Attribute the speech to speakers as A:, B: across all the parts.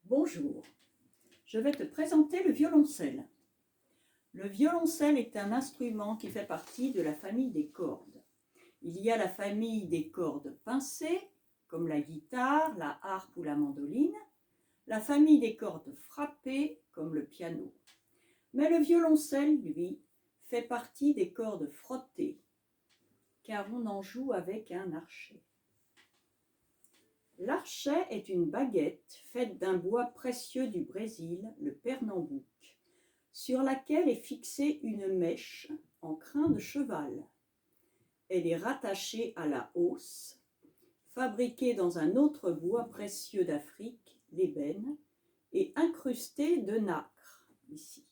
A: Bonjour, je vais te présenter le violoncelle. Le violoncelle est un instrument qui fait partie de la famille des cordes. Il y a la famille des cordes pincées, comme la guitare, la harpe ou la mandoline, la famille des cordes frappées, comme le piano. Mais le violoncelle, lui, fait partie des cordes frottées, car on en joue avec un archet. L'archet est une baguette faite d'un bois précieux du Brésil, le pernambouc, sur laquelle est fixée une mèche en crin de cheval. Elle est rattachée à la hausse, fabriquée dans un autre bois précieux d'Afrique, l'ébène, et incrustée de nacre, ici.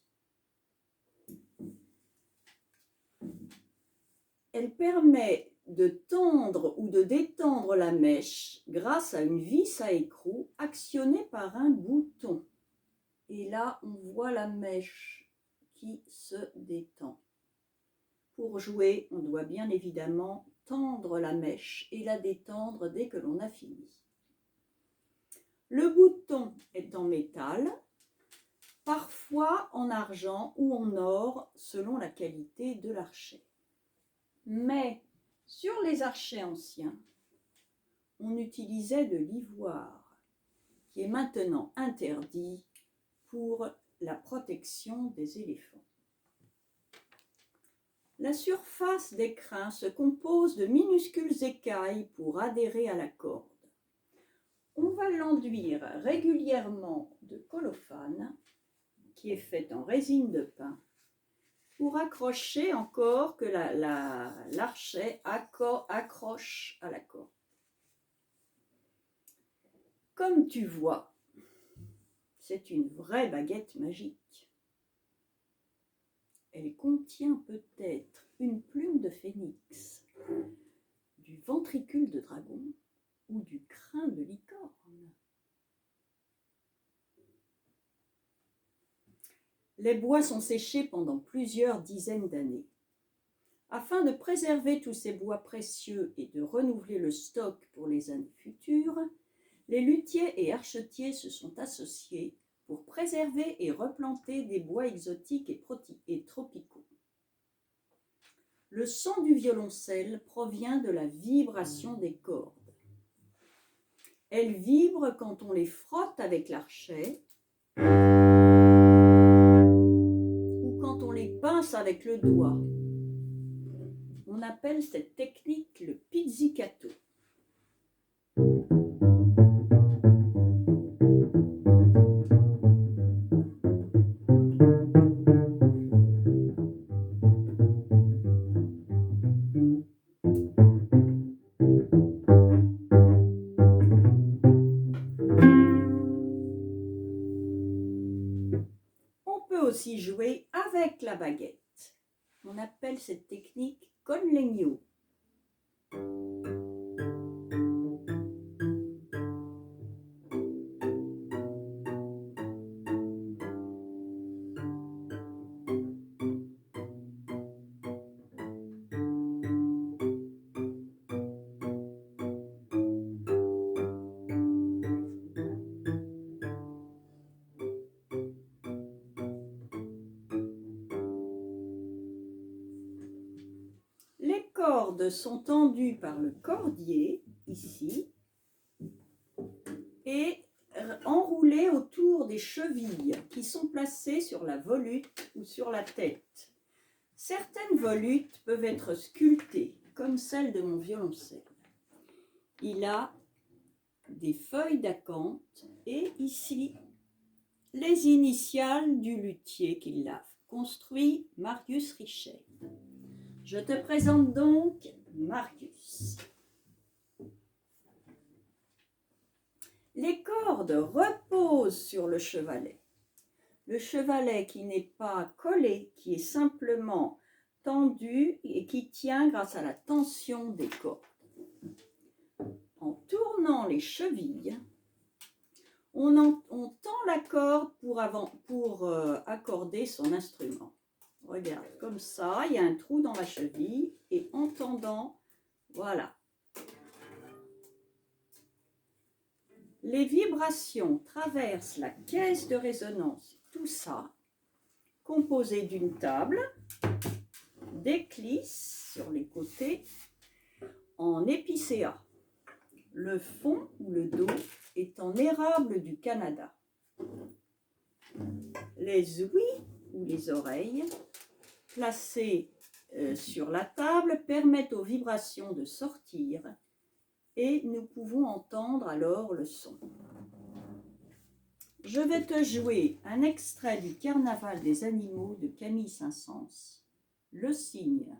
A: Elle permet de tendre ou de détendre la mèche grâce à une vis à écrou actionnée par un bouton. Et là, on voit la mèche qui se détend. Pour jouer, on doit bien évidemment tendre la mèche et la détendre dès que l'on a fini. Le bouton est en métal, parfois en argent ou en or selon la qualité de l'archet. Mais sur les archets anciens, on utilisait de l'ivoire, qui est maintenant interdit pour la protection des éléphants. La surface des crins se compose de minuscules écailles pour adhérer à la corde. On va l'enduire régulièrement de colophane, qui est fait en résine de pin, pour accrocher encore que l'archet accroche à la corde. Comme tu vois, c'est une vraie baguette magique. Elle contient peut-être une plume de phénix, du ventricule de dragon ou du crin de licorne. Les bois sont séchés pendant plusieurs dizaines d'années. Afin de préserver tous ces bois précieux et de renouveler le stock pour les années futures, les luthiers et archetiers se sont associés pour préserver et replanter des bois exotiques et tropicaux. Le son du violoncelle provient de la vibration des cordes. Elles vibrent quand on les frotte avec l'archet ou quand on les pince avec le doigt. On appelle cette technique le pizzicato. On peut aussi jouer avec la baguette. On appelle cette technique con legno. Les cordes sont tendues par le cordier, ici, et enroulées autour des chevilles qui sont placées sur la volute ou sur la tête. Certaines volutes peuvent être sculptées, comme celle de mon violoncelle. Il a des feuilles d'acanthe et ici, les initiales du luthier qui l'a construit, Marius Richet. Je te présente donc Marius. Les cordes reposent sur le chevalet. Le chevalet qui n'est pas collé, qui est simplement tendu et qui tient grâce à la tension des cordes. En tournant les chevilles, on tend la corde pour accorder son instrument. Regarde, comme ça, il y a un trou dans la cheville et en tendant, voilà. Les vibrations traversent la caisse de résonance, tout ça, composé d'une table, des clisses sur les côtés, en épicéa. Le fond ou le dos est en érable du Canada. Les ouïes ou les oreilles, placées sur la table, permettent aux vibrations de sortir et nous pouvons entendre alors le son. Je vais te jouer un extrait du Carnaval des animaux de Camille Saint-Saëns, le cygne.